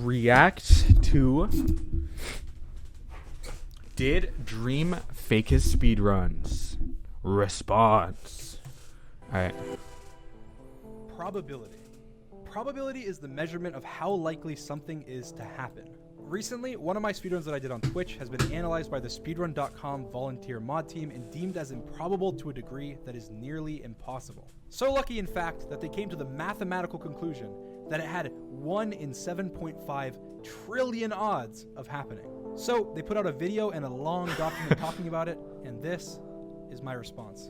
react to did Dream fake his speedruns? Response. All right. Probability. Probability is the measurement of how likely something is to happen. Recently, one of my speedruns that I did on Twitch has been analyzed by the speedrun.com volunteer mod team and deemed as improbable to a degree that is nearly impossible. So lucky, in fact, that they came to the mathematical conclusion that it had 1 in 7.5 trillion odds of happening. So they put out a video and a long document talking about it, and this is my response.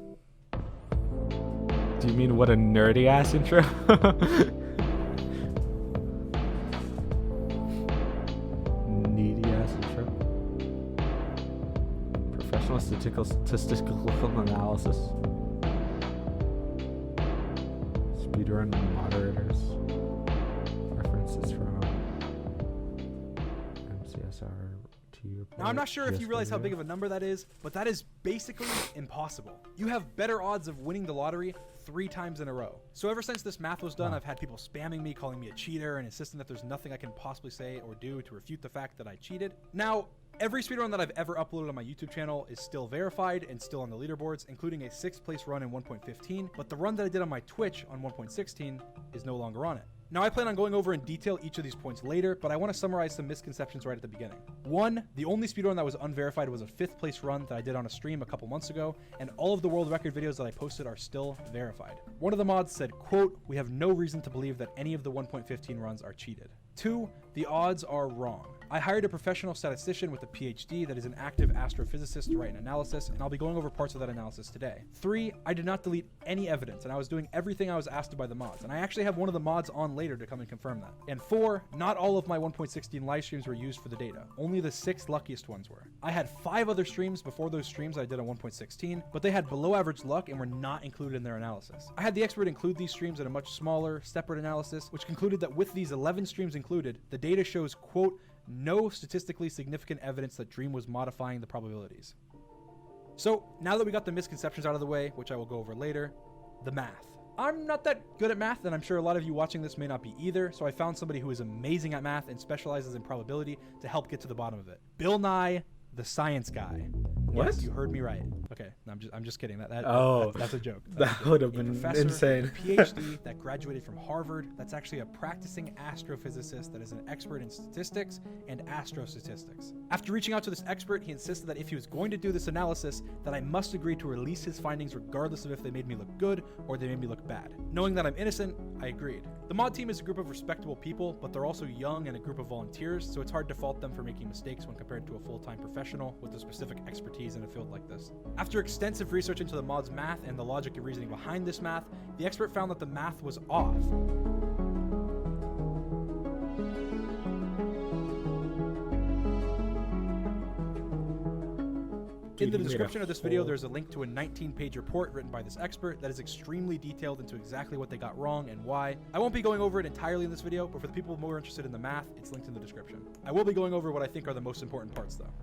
Do you mean what a nerdy ass intro? Needy ass intro. Professional statistical analysis. Speedrun moderators. References from MCSR to. Now, I'm not sure if you realize how big of a number that is, but that is basically impossible. You have better odds of winning the lottery 3 times in a row. So ever since this math was done, I've had people spamming me, calling me a cheater, and insisting that there's nothing I can possibly say or do to refute the fact that I cheated. Now, every speedrun that I've ever uploaded on my YouTube channel is still verified and still on the leaderboards, including a 6th place run in 1.15, but the run that I did on my Twitch on 1.16 is no longer on it. Now, I plan on going over in detail each of these points later, but I want to summarize some misconceptions right at the beginning. 1, the only speedrun that was unverified was a 5th place run that I did on a stream a couple months ago, and all of the world record videos that I posted are still verified. One of the mods said, quote, "We have no reason to believe that any of the 1.15 runs are cheated." 2, the odds are wrong. I hired a professional statistician with a PhD that is an active astrophysicist to write an analysis, and I'll be going over parts of that analysis today. 3, I did not delete any evidence, and I was doing everything I was asked to by the mods, and I actually have one of the mods on later to come and confirm that. And 4, not all of my 1.16 live streams were used for the data. Only the 6 luckiest ones were. I had 5 other streams before those streams I did on 1.16, but they had below average luck and were not included in their analysis. I had the expert include these streams in a much smaller, separate analysis, which concluded that with these 11 streams included, the data shows, quote, "no statistically significant evidence that Dream was modifying the probabilities." So now that we got the misconceptions out of the way, which I will go over later, the math. I'm not that good at math, and I'm sure a lot of you watching this may not be either, so I found somebody who is amazing at math and specializes in probability to help get to the bottom of it. Bill Nye, the science guy. What? Yes, you heard me right. Okay, no, I'm just kidding. That's a joke. That would have been insane. A PhD that graduated from Harvard. That's actually a practicing astrophysicist that is an expert in statistics and astrostatistics. After reaching out to this expert, he insisted that if he was going to do this analysis, that I must agree to release his findings regardless of if they made me look good or they made me look bad. Knowing that I'm innocent, I agreed. The mod team is a group of respectable people, but they're also young and a group of volunteers, so it's hard to fault them for making mistakes when compared to a full-time professional with a specific expertise in a field like this. After extensive research into the mod's math and the logic and reasoning behind this math, the expert found that the math was off. In the description of this video, there's a link to a 19-page report written by this expert that is extremely detailed into exactly what they got wrong and why. I won't be going over it entirely in this video, but for the people more interested in the math, it's linked in the description. I will be going over what I think are the most important parts, though.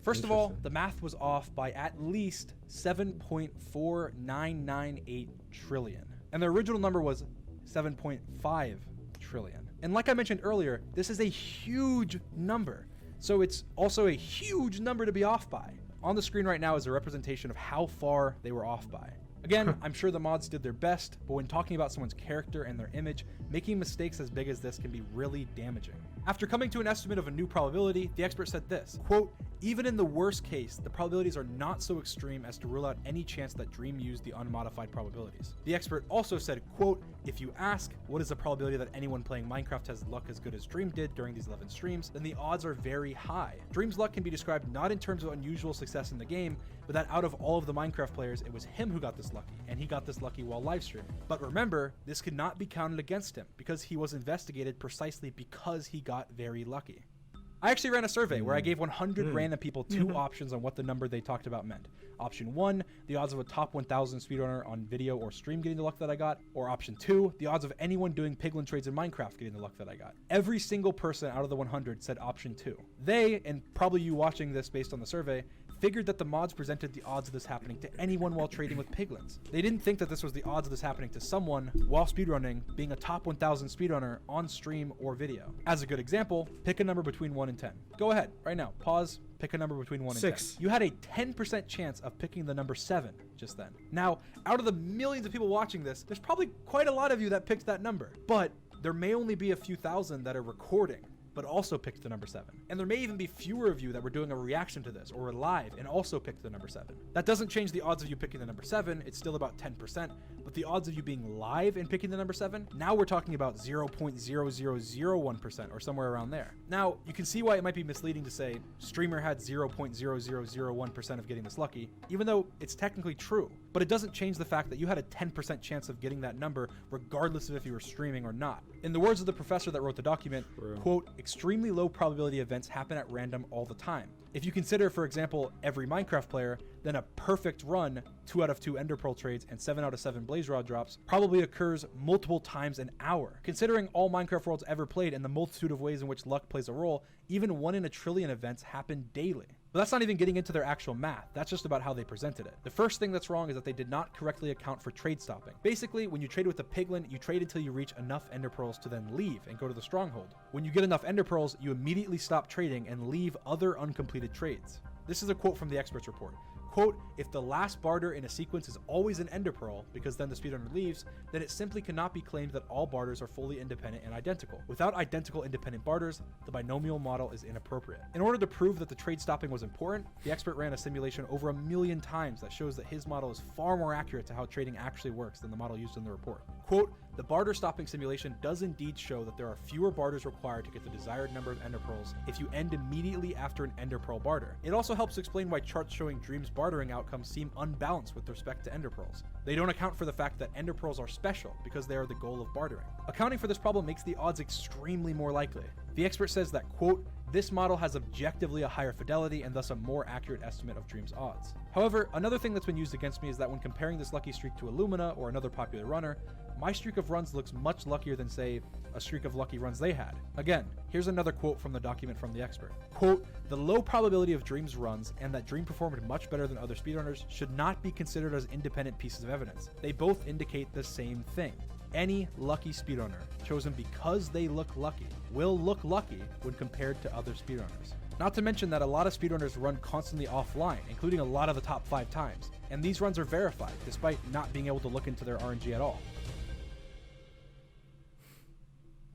First of all, the math was off by at least 7.4998 trillion. And the original number was 7.5 trillion. And like I mentioned earlier, this is a huge number. So it's also a huge number to be off by. On the screen right now is a representation of how far they were off by. Again, I'm sure the mods did their best, but when talking about someone's character and their image, making mistakes as big as this can be really damaging. After coming to an estimate of a new probability, the expert said this, quote, "Even in the worst case, the probabilities are not so extreme as to rule out any chance that Dream used the unmodified probabilities." The expert also said, quote, "If you ask, what is the probability that anyone playing Minecraft has luck as good as Dream did during these 11 streams, then the odds are very high. Dream's luck can be described not in terms of unusual success in the game, but that out of all of the Minecraft players, it was him who got this lucky, and he got this lucky while live streaming. But remember, this could not be counted against him, because he was investigated precisely because he got very lucky." I actually ran a survey where I gave 100 random people 2 options on what the number they talked about meant. Option 1, the odds of a top 1000 speedrunner on video or stream getting the luck that I got. Or option 2, the odds of anyone doing piglin trades in Minecraft getting the luck that I got. Every single person out of the 100 said option 2. They, and probably you watching this based on the survey, figured that the mods presented the odds of this happening to anyone while trading with piglins. They didn't think that this was the odds of this happening to someone while speedrunning, being a top 1000 speedrunner on stream or video. As a good example, pick a number between 1 and 10. Go ahead, right now, pause, pick a number between 1 and 6. 10. You had a 10% chance of picking the number 7 just then. Now, out of the millions of people watching this, there's probably quite a lot of you that picked that number, but there may only be a few thousand that are recording but also picked the number 7. And there may even be fewer of you that were doing a reaction to this or were live and also picked the number 7. That doesn't change the odds of you picking the number 7, it's still about 10%, but the odds of you being live and picking the number 7, now we're talking about 0.0001% or somewhere around there. Now, you can see why it might be misleading to say streamer had 0.0001% of getting this lucky, even though it's technically true. But it doesn't change the fact that you had a 10% chance of getting that number regardless of if you were streaming or not. In the words of the professor that wrote the document, quote, extremely low probability events happen at random all the time. If you consider, for example, every Minecraft player, then a perfect run, 2 out of 2 Ender Pearl trades and 7 out of 7 Blaze Rod drops probably occurs multiple times an hour. Considering all Minecraft worlds ever played and the multitude of ways in which luck plays a role, even 1 in a trillion events happen daily. But that's not even getting into their actual math, that's just about how they presented it. The first thing that's wrong is that they did not correctly account for trade stopping. Basically, when you trade with a piglin, you trade until you reach enough Ender Pearls to then leave and go to the stronghold. When you get enough Ender Pearls, you immediately stop trading and leave other uncompleted trades. This is a quote from the experts report. Quote, if the last barter in a sequence is always an Ender Pearl, because then the speedrunner leaves, then it simply cannot be claimed that all barters are fully independent and identical. Without identical independent barters, the binomial model is inappropriate. In order to prove that the trade stopping was important, the expert ran a simulation over 1,000,000 times that shows that his model is far more accurate to how trading actually works than the model used in the report. Quote, the barter stopping simulation does indeed show that there are fewer barters required to get the desired number of Ender Pearls if you end immediately after an Ender Pearl barter. It also helps explain why charts showing Dream's bartering outcomes seem unbalanced with respect to Ender Pearls. They don't account for the fact that Ender Pearls are special because they are the goal of bartering. Accounting for this problem makes the odds extremely more likely. The expert says that, quote, this model has objectively a higher fidelity and thus a more accurate estimate of Dream's odds. However, another thing that's been used against me is that when comparing this lucky streak to Illumina or another popular runner, my streak of runs looks much luckier than, say, a streak of lucky runs they had. Again, here's another quote from the document from the expert. Quote, the low probability of Dream's runs and that Dream performed much better than other speedrunners should not be considered as independent pieces of evidence. They both indicate the same thing. Any lucky speedrunner chosen because they look lucky will look lucky when compared to other speedrunners. Not to mention that a lot of speedrunners run constantly offline, including a lot of the top 5 times, and these runs are verified despite not being able to look into their RNG at all.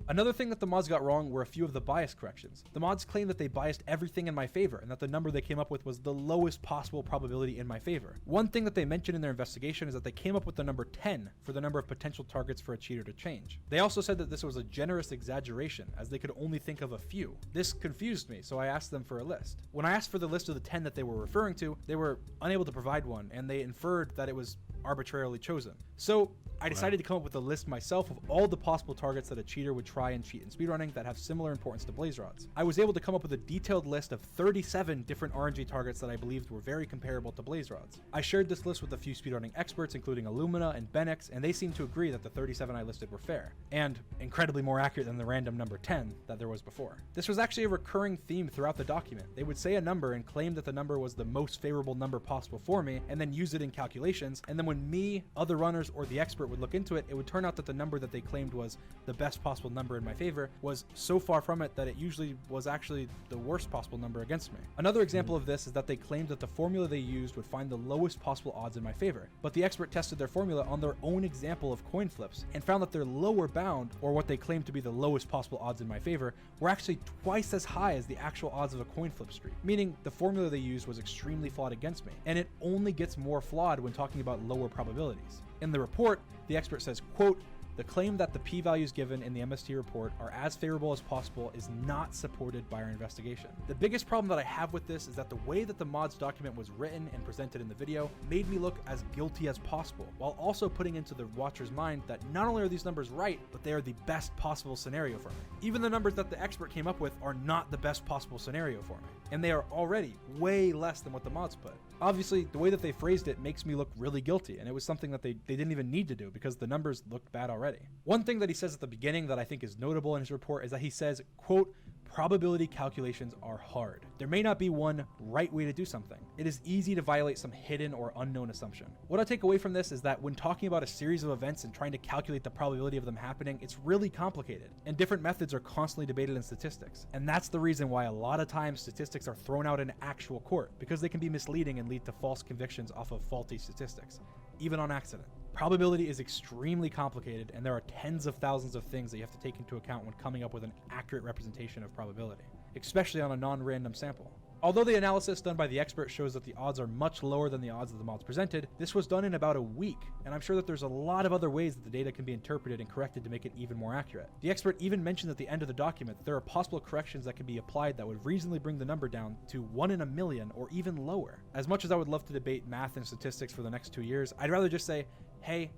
Another thing that the mods got wrong were a few of the bias corrections. The mods claimed that they biased everything in my favor and that the number they came up with was the lowest possible probability in my favor. One thing that they mentioned in their investigation is that they came up with the number 10 for the number of potential targets for a cheater to change. They also said that this was a generous exaggeration as they could only think of a few. This confused me, so I asked them for a list. When I asked for the list of the 10 that they were referring to, they were unable to provide one and they inferred that it was arbitrarily chosen. So I decided to come up with a list myself of all the possible targets that a cheater would try and cheat in speedrunning that have similar importance to blaze rods. I was able to come up with a detailed list of 37 different RNG targets that I believed were very comparable to blaze rods. I shared this list with a few speedrunning experts, including Illumina and Benix, and they seemed to agree that the 37 I listed were fair, and incredibly more accurate than the random number 10 that there was before. This was actually a recurring theme throughout the document. They would say a number and claim that the number was the most favorable number possible for me, and then use it in calculations, and then when me, other runners, or the expert would look into it, it would turn out that the number that they claimed was the best possible number in my favor was so far from it that it usually was actually the worst possible number against me. Another example of this is that they claimed that the formula they used would find the lowest possible odds in my favor, but the expert tested their formula on their own example of coin flips and found that their lower bound, or what they claimed to be the lowest possible odds in my favor, were actually twice as high as the actual odds of a coin flip streak, meaning the formula they used was extremely flawed against me, and it only gets more flawed when talking about lower probabilities. In the report, the expert says, quote, the claim that the p-values given in the MST report are as favorable as possible is not supported by our investigation. The biggest problem that I have with this is that the way that the mods document was written and presented in the video made me look as guilty as possible, while also putting into the watcher's mind that not only are these numbers right, but they are the best possible scenario for me. Even the numbers that the expert came up with are not the best possible scenario for me. and they are already way less than what the mods put. Obviously, the way that they phrased it makes me look really guilty, and it was something that they didn't even need to do because the numbers looked bad already. One thing that he says at the beginning that I think is notable in his report is that he says, quote, probability calculations are hard. There may not be one right way to do something. It is easy to violate some hidden or unknown assumption. What I take away from this is that when talking about a series of events and trying to calculate the probability of them happening, it's really complicated, and different methods are constantly debated in statistics. And that's the reason why a lot of times statistics are thrown out in actual court, because they can be misleading and lead to false convictions off of faulty statistics, even on accident. Probability is extremely complicated, and there are tens of thousands of things that you have to take into account when coming up with an accurate representation of probability, especially on a non-random sample. Although the analysis done by the expert shows that the odds are much lower than the odds that the mods presented, this was done in about a week, and I'm sure that there's a lot of other ways that the data can be interpreted and corrected to make it even more accurate. The expert even mentioned at the end of the document that there are possible corrections that can be applied that would reasonably bring the number down to 1 in a million or even lower. As much as I would love to debate math and statistics for the next 2 years, I'd rather just say, hey,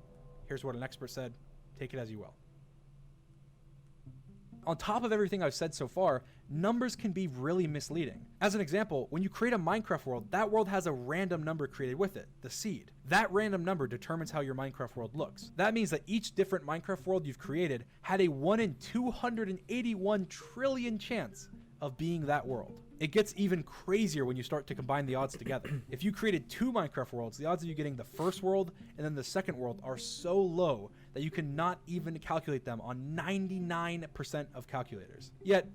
here's what an expert said, take it as you will. On top of everything I've said so far, numbers can be really misleading. As an example, when you create a Minecraft world, that world has a random number created with it, the seed. That random number determines how your Minecraft world looks. That means that each different Minecraft world you've created had a 1 in 281 trillion chance of being that world. It gets even crazier when you start to combine the odds together. If you created 2 Minecraft worlds, the odds of you getting the first world and then the second world are so low that you cannot even calculate them on 99% of calculators. Yet,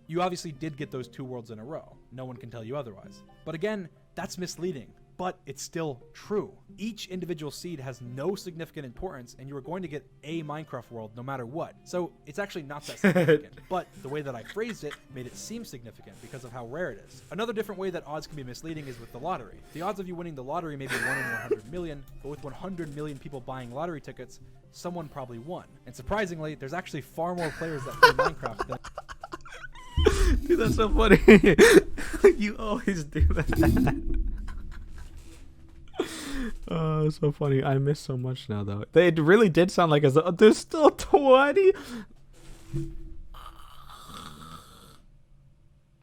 you obviously did get those 2 worlds in a row. No one can tell you otherwise. But again, that's misleading. But it's still true. Each individual seed has no significant importance, and you are going to get a Minecraft world no matter what. So it's actually not that significant. But the way that I phrased it made it seem significant because of how rare it is. Another different way that odds can be misleading is with the lottery. The odds of you winning the lottery may be 1 in 100 million, but with 100 million people buying lottery tickets, someone probably won. And surprisingly, there's actually far more players that play Minecraft than... Dude, that's so funny. You always do that. Oh, so funny. I miss so much now, though. It really did sound like as though there's still 20.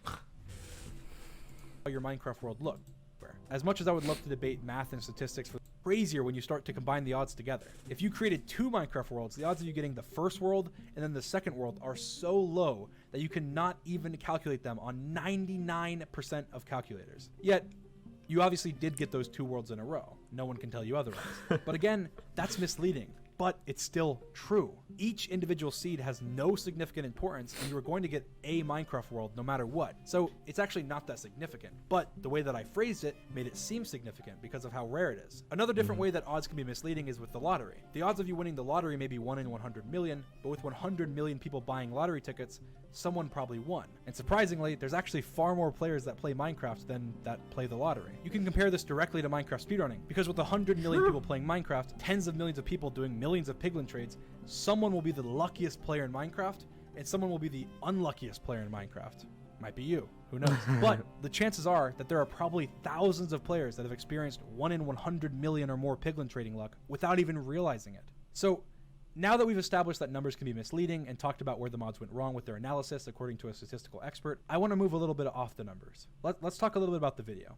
How your Minecraft world looked. As much as I would love to debate math and statistics, for crazier when you start to combine the odds together. If you created 2 Minecraft worlds, the odds of you getting the first world and then the second world are so low that you cannot even calculate them on 99% of calculators. Yet, you obviously did get those 2 worlds in a row. No one can tell you otherwise. But again, that's misleading. But it's still true. Each individual seed has no significant importance, and you are going to get a Minecraft world no matter what. So it's actually not that significant. But the way that I phrased it made it seem significant because of how rare it is. Another different way that odds can be misleading is with the lottery. The odds of you winning the lottery may be 1 in 100 million, but with 100 million people buying lottery tickets, someone probably won. And surprisingly, there's actually far more players that play Minecraft than that play the lottery. You can compare this directly to Minecraft speedrunning, because with 100 million people playing Minecraft, tens of millions of people doing millions of piglin trades, someone will be the luckiest player in Minecraft, and someone will be the unluckiest player in Minecraft. Might be you, who knows? But the chances are that there are probably thousands of players that have experienced 1 in 100 million or more piglin trading luck without even realizing it. So now that we've established that numbers can be misleading and talked about where the mods went wrong with their analysis according to a statistical expert, I want to move a little bit off the numbers. Let's talk a little bit about the video.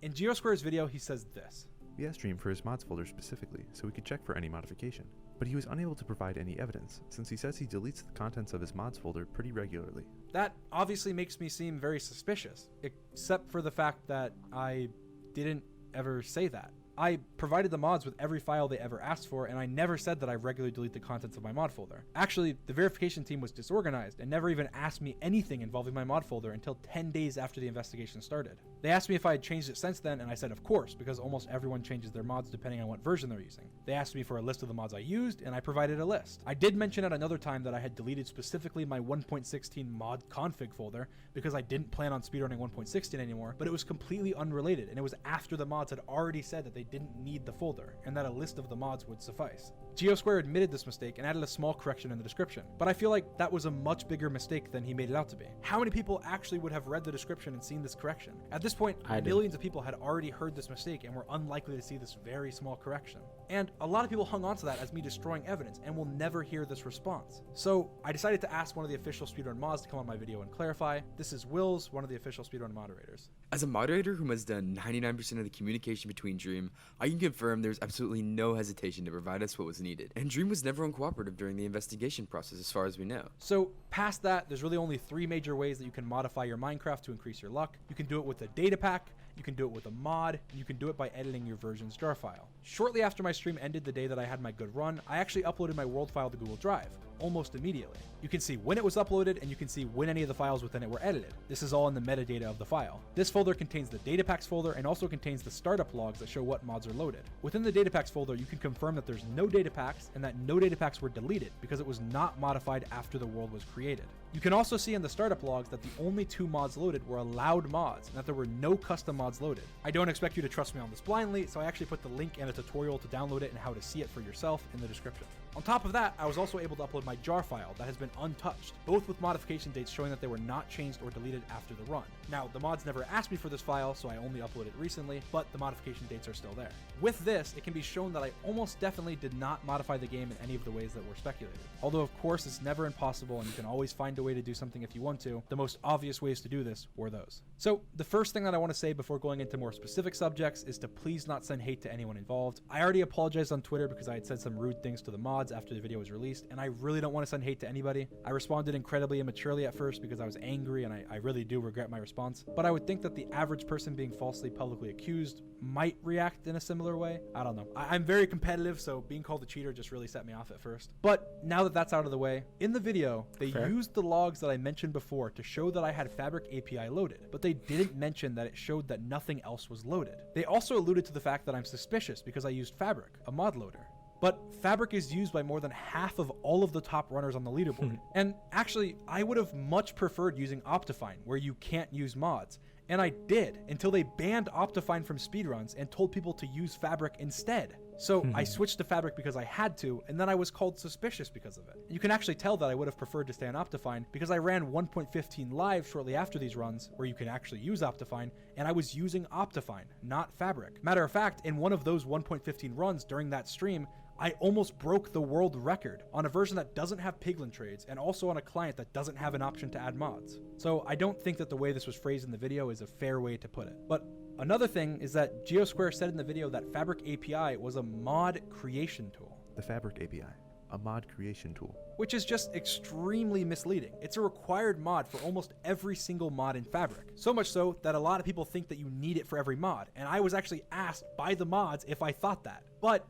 In GeoSquare's video, he says this. We asked Dream for his mods folder specifically so we could check for any modification, but he was unable to provide any evidence since he says he deletes the contents of his mods folder pretty regularly. That obviously makes me seem very suspicious, except for the fact that I didn't ever say that. I provided the mods with every file they ever asked for, and I never said that I regularly delete the contents of my mod folder. Actually, the verification team was disorganized and never even asked me anything involving my mod folder until 10 days after the investigation started. They asked me if I had changed it since then, and I said of course, because almost everyone changes their mods depending on what version they're using. They asked me for a list of the mods I used, and I provided a list. I did mention at another time that I had deleted specifically my 1.16 mod config folder because I didn't plan on speedrunning 1.16 anymore, but it was completely unrelated, and it was after the mods had already said that they didn't need the folder, and that a list of the mods would suffice. GeoSquare admitted this mistake and added a small correction in the description, but I feel like that was a much bigger mistake than he made it out to be. How many people actually would have read the description and seen this correction? At this point, millions of people had already heard this mistake and were unlikely to see this very small correction. And a lot of people hung on to that as me destroying evidence and will never hear this response. So I decided to ask one of the official speedrun mods to come on my video and clarify. This is Wills, one of the official speedrun moderators. As a moderator who has done 99% of the communication between Dream, I can confirm there's absolutely no hesitation to provide us what was needed, and Dream was never uncooperative during the investigation process as far as we know. So past that, there's really only 3 major ways that you can modify your Minecraft to increase your luck. You can do it with a data pack, you can do it with a mod, and you can do it by editing your version's jar file. Shortly after my stream ended the day that I had my good run, I actually uploaded my world file to Google Drive, almost immediately. You can see when it was uploaded, and you can see when any of the files within it were edited. This is all in the metadata of the file. This folder contains the datapacks folder and also contains the startup logs that show what mods are loaded. Within the datapacks folder, you can confirm that there's no datapacks and that no datapacks were deleted because it was not modified after the world was created. You can also see in the startup logs that the only 2 mods loaded were allowed mods and that there were no custom mods loaded. I don't expect you to trust me on this blindly, so I actually put the link and a tutorial to download it and how to see it for yourself in the description. On top of that, I was also able to upload my jar file that has been untouched, both with modification dates showing that they were not changed or deleted after the run. Now, the mods never asked me for this file, so I only uploaded it recently, but the modification dates are still there. With this, it can be shown that I almost definitely did not modify the game in any of the ways that were speculated. Although, of course, it's never impossible and you can always find a way to do something if you want to, the most obvious ways to do this were those. So, the first thing that I want to say before going into more specific subjects is to please not send hate to anyone involved. I already apologized on Twitter because I had said some rude things to the mods after the video was released, and I really don't want to send hate to anybody. I responded incredibly immaturely at first because I was angry, and I really do regret my response. But I would think that the average person being falsely publicly accused might react in a similar way. I don't know. I'm very competitive, so being called a cheater just really set me off at first. But now that that's out of the way, in the video, they used the logs that I mentioned before to show that I had Fabric API loaded, but they didn't mention that it showed that nothing else was loaded. They also alluded to the fact that I'm suspicious because I used Fabric, a mod loader. But Fabric is used by more than half of all of the top runners on the leaderboard. And actually, I would have much preferred using Optifine, where you can't use mods. And I did, until they banned Optifine from speedruns and told people to use Fabric instead. So I switched to Fabric because I had to, and then I was called suspicious because of it. You can actually tell that I would have preferred to stay on Optifine because I ran 1.15 live shortly after these runs, where you can actually use Optifine, and I was using Optifine, not Fabric. Matter of fact, in one of those 1.15 runs during that stream, I almost broke the world record on a version that doesn't have piglin trades and also on a client that doesn't have an option to add mods. So I don't think that the way this was phrased in the video is a fair way to put it. But another thing is that GeoSquare said in the video that Fabric API was a mod creation tool. The Fabric API, a mod creation tool. Which is just extremely misleading. It's a required mod for almost every single mod in Fabric. So much so that a lot of people think that you need it for every mod. And I was actually asked by the mods if I thought that. But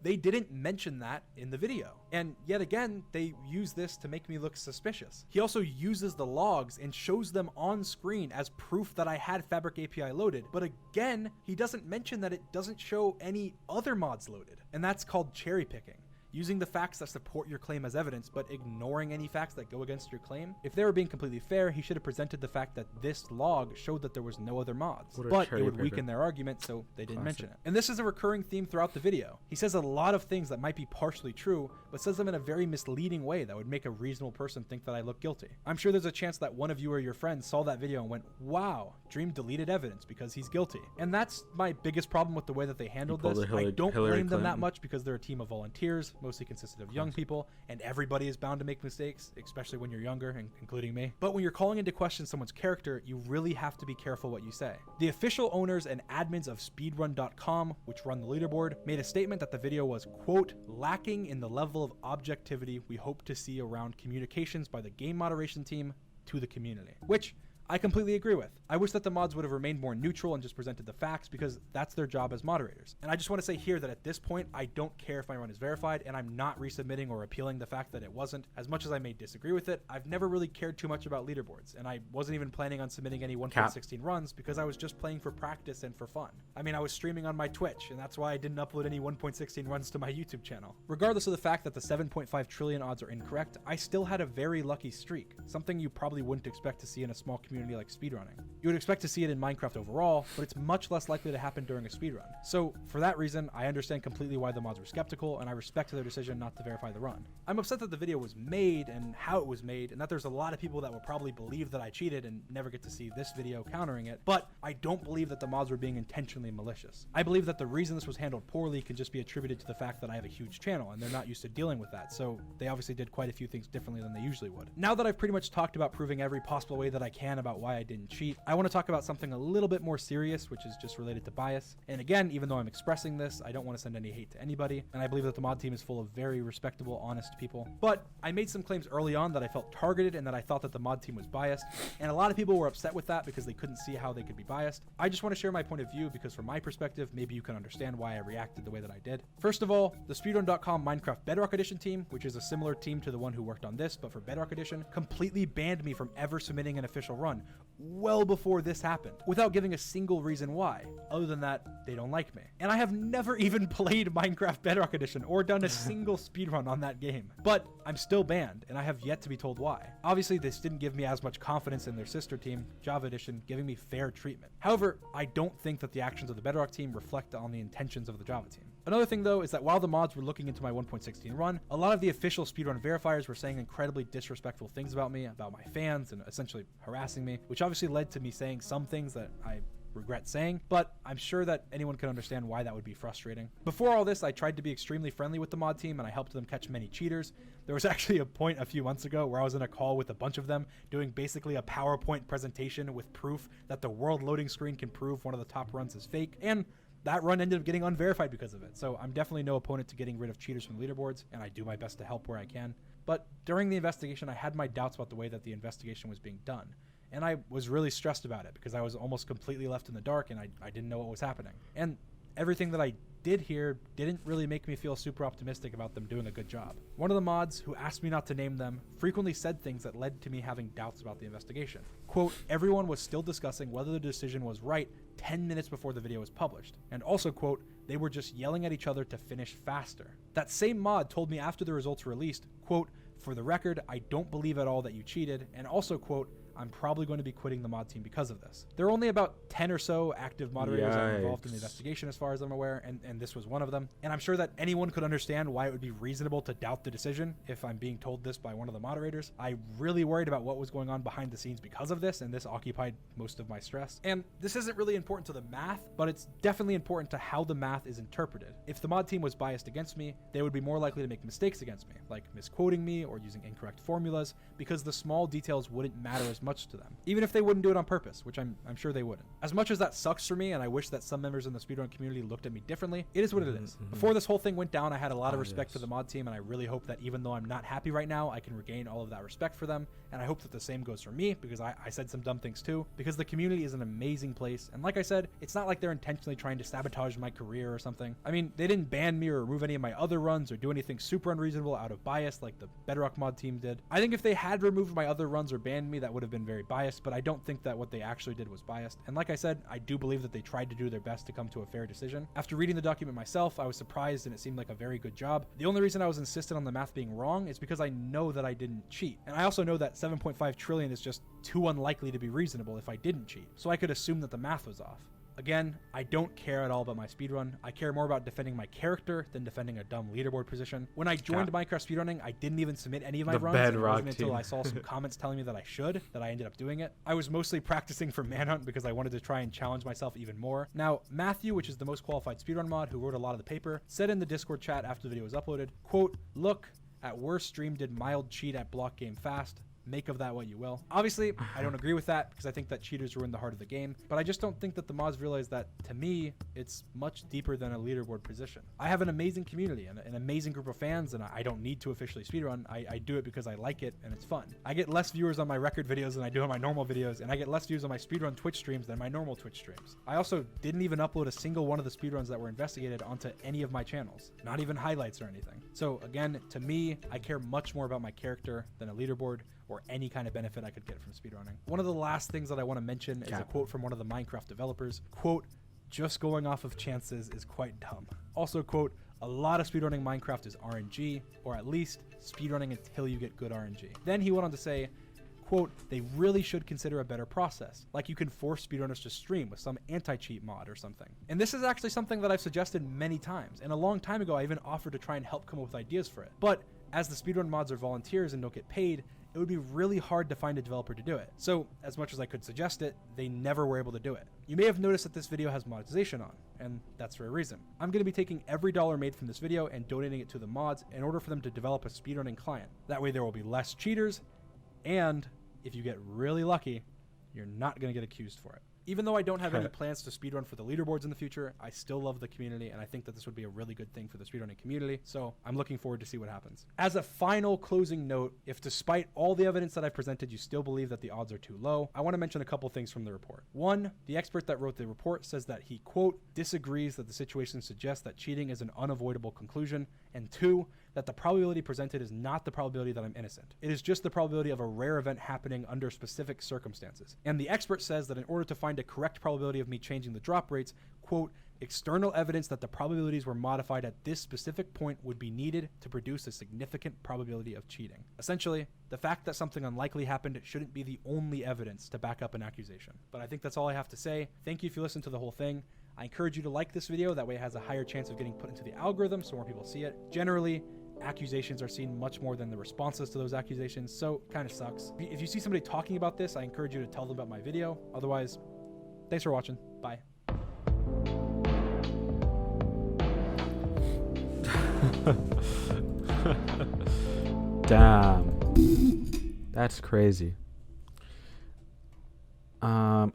they didn't mention that in the video. And yet again, they use this to make me look suspicious. He also uses the logs and shows them on screen as proof that I had Fabric API loaded. But again, he doesn't mention that it doesn't show any other mods loaded. And that's called cherry picking. Using the facts that support your claim as evidence, but ignoring any facts that go against your claim. If they were being completely fair, he should have presented the fact that this log showed that there was no other mods. But it would weaken their argument, so they didn't mention it. And this is a recurring theme throughout the video. He says a lot of things that might be partially true, but says them in a very misleading way that would make a reasonable person think that I look guilty. I'm sure there's a chance that one of you or your friends saw that video and went, wow, Dream deleted evidence because he's guilty. And that's my biggest problem with the way that they handled this. I don't blame them that much because they're a team of volunteers, mostly consisted of young people, and everybody is bound to make mistakes, especially when you're younger, and including me. But when you're calling into question someone's character, you really have to be careful what you say. The official owners and admins of speedrun.com, which run the leaderboard, made a statement that the video was, quote, lacking in the level of objectivity we hope to see around communications by the game moderation team to the community, which I completely agree with. I wish that the mods would have remained more neutral and just presented the facts because that's their job as moderators. And I just want to say here that at this point, I don't care if my run is verified and I'm not resubmitting or appealing the fact that it wasn't. As much as I may disagree with it, I've never really cared too much about leaderboards, and I wasn't even planning on submitting any 1.16 runs because I was just playing for practice and for fun. I mean, I was streaming on my Twitch, and that's why I didn't upload any 1.16 runs to my YouTube channel. Regardless of the fact that the 7.5 trillion odds are incorrect, I still had a very lucky streak, something you probably wouldn't expect to see in a small community community like speedrunning. You would expect to see it in Minecraft overall, but it's much less likely to happen during a speedrun. So for that reason, I understand completely why the mods were skeptical, and I respect their decision not to verify the run. I'm upset that the video was made and how it was made, and that there's a lot of people that will probably believe that I cheated and never get to see this video countering it, but I don't believe that the mods were being intentionally malicious. I believe that the reason this was handled poorly can just be attributed to the fact that I have a huge channel and they're not used to dealing with that, so they obviously did quite a few things differently than they usually would. Now that I've pretty much talked about proving every possible way that I can about why I didn't cheat, I want to talk about something a little bit more serious, which is just related to bias. And again, even though I'm expressing this, I don't want to send any hate to anybody, and I believe that the mod team is full of very respectable, honest people. But I made some claims early on that I felt targeted and that I thought that the mod team was biased, and a lot of people were upset with that because they couldn't see how they could be biased. I just want to share my point of view because from my perspective, maybe you can understand why I reacted the way that I did. First of all, the speedrun.com Minecraft Bedrock Edition team, which is a similar team to the one who worked on this, but for Bedrock Edition, completely banned me from ever submitting an official run well before this happened, without giving a single reason why, other than that they don't like me. And I have never even played Minecraft Bedrock Edition or done a single speedrun on that game. But I'm still banned, and I have yet to be told why. Obviously, this didn't give me as much confidence in their sister team, Java Edition, giving me fair treatment. However, I don't think that the actions of the Bedrock team reflect on the intentions of the Java team. Another thing though is that while the mods were looking into my 1.16 run, a lot of the official speedrun verifiers were saying incredibly disrespectful things about me, about my fans, and essentially harassing me, which obviously led to me saying some things that I regret saying, but I'm sure that anyone can understand why that would be frustrating. Before all this, I tried to be extremely friendly with the mod team and I helped them catch many cheaters. There was actually a point a few months ago where I was in a call with a bunch of them doing basically a PowerPoint presentation with proof that the world loading screen can prove one of the top runs is fake, and that run ended up getting unverified because of it. So I'm definitely no opponent to getting rid of cheaters from leaderboards, and I do my best to help where I can. But during the investigation, I had my doubts about the way that the investigation was being done. And I was really stressed about it because I was almost completely left in the dark and I didn't know what was happening. And everything that I did here didn't really make me feel super optimistic about them doing a good job. One of the mods, who asked me not to name them, frequently said things that led to me having doubts about the investigation. Quote, everyone was still discussing whether the decision was right 10 minutes before the video was published. And also, quote, they were just yelling at each other to finish faster. That same mod told me after the results were released, quote, for the record, I don't believe at all that you cheated, and also, quote, I'm probably going to be quitting the mod team because of this. There are only about 10 or so active moderators that are involved in the investigation as far as I'm aware, and this was one of them. And I'm sure that anyone could understand why it would be reasonable to doubt the decision if I'm being told this by one of the moderators. I really worried about what was going on behind the scenes because of this, and this occupied most of my stress. And this isn't really important to the math, but it's definitely important to how the math is interpreted. If the mod team was biased against me, they would be more likely to make mistakes against me, like misquoting me or using incorrect formulas, because the small details wouldn't matter as much to them, even if they wouldn't do it on purpose, which I'm sure they wouldn't. As much as that sucks for me, and I wish that some members in the speedrun community looked at me differently, it is what it is. Before this whole thing went down, I had a lot of respect for the mod team, and I really hope that even though I'm not happy right now, I can regain all of that respect for them, and I hope that the same goes for me, because I said some dumb things too, because the community is an amazing place, and like I said, it's not like they're intentionally trying to sabotage my career or something. I mean, they didn't ban me or remove any of my other runs or do anything super unreasonable out of bias like the Bedrock mod team did. I think if they had removed my other runs or banned me, that would have been very biased, but I don't think that what they actually did was biased. And like I said, I do believe that they tried to do their best to come to a fair decision. After reading the document myself, I was surprised and it seemed like a very good job. The only reason I was insistent on the math being wrong is because I know that I didn't cheat. And I also know that 7.5 trillion is just too unlikely to be reasonable if I didn't cheat. So I could assume that the math was off. Again, I don't care at all about my speedrun. I care more about defending my character than defending a dumb leaderboard position. When I joined Minecraft speedrunning, I didn't even submit any of my runs. And it wasn't until I saw some comments telling me that I should that I ended up doing it. I was mostly practicing for Manhunt because I wanted to try and challenge myself even more. Now, Matthew, which is the most qualified speedrun mod who wrote a lot of the paper, said in the Discord chat after the video was uploaded, quote, look, at worst stream did mild cheat at block game fast. Make of that what you will. Obviously, I don't agree with that because I think that cheaters ruin the heart of the game, but I just don't think that the mods realize that, to me, it's much deeper than a leaderboard position. I have an amazing community and an amazing group of fans, and I don't need to officially speedrun. I do it because I like it and it's fun. I get less viewers on my record videos than I do on my normal videos, and I get less views on my speedrun Twitch streams than my normal Twitch streams. I also didn't even upload a single one of the speedruns that were investigated onto any of my channels, not even highlights or anything. So again, to me, I care much more about my character than a leaderboard or any kind of benefit I could get from speedrunning. One of the last things that I want to mention is a quote from one of the Minecraft developers. Quote, just going off of chances is quite dumb. Also, quote, a lot of speedrunning Minecraft is RNG, or at least speedrunning until you get good RNG. Then he went on to say, quote, they really should consider a better process. Like you can force speedrunners to stream with some anti-cheat mod or something. And this is actually something that I've suggested many times. And a long time ago, I even offered to try and help come up with ideas for it. But as the speedrun mods are volunteers and don't get paid, it would be really hard to find a developer to do it. So as much as I could suggest it, they never were able to do it. You may have noticed that this video has monetization on, and that's for a reason. I'm going to be taking every dollar made from this video and donating it to the mods in order for them to develop a speedrunning client. That way there will be less cheaters, and if you get really lucky, you're not going to get accused for it. Even though I don't have any plans to speedrun for the leaderboards in the future, I still love the community, and I think that this would be a really good thing for the speedrunning community, so I'm looking forward to see what happens. As a final closing note, if despite all the evidence that I presented, you still believe that the odds are too low, I want to mention a couple things from the report. One, the expert that wrote the report says that he, quote, disagrees that the situation suggests that cheating is an unavoidable conclusion, and two, that the probability presented is not the probability that I'm innocent. It is just the probability of a rare event happening under specific circumstances. And the expert says that in order to find a correct probability of me changing the drop rates, quote, external evidence that the probabilities were modified at this specific point would be needed to produce a significant probability of cheating. Essentially, the fact that something unlikely happened shouldn't be the only evidence to back up an accusation. But I think that's all I have to say. Thank you if you listened to the whole thing. I encourage you to like this video, that way it has a higher chance of getting put into the algorithm so more people see it. Generally, accusations are seen much more than the responses to those accusations, so kind of sucks. If you see somebody talking about this, I encourage you to tell them about my video. Otherwise, thanks for watching. Bye. Damn. That's crazy.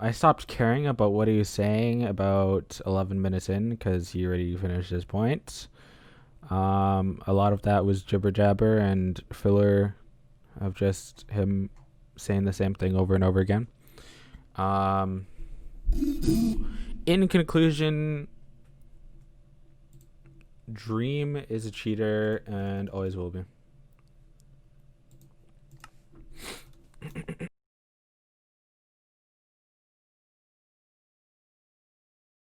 I stopped caring about what he was saying about 11 minutes in because he already finished his points. A lot of that was jibber jabber and filler of just him saying the same thing over and over again. In conclusion, Dream is a cheater and always will be.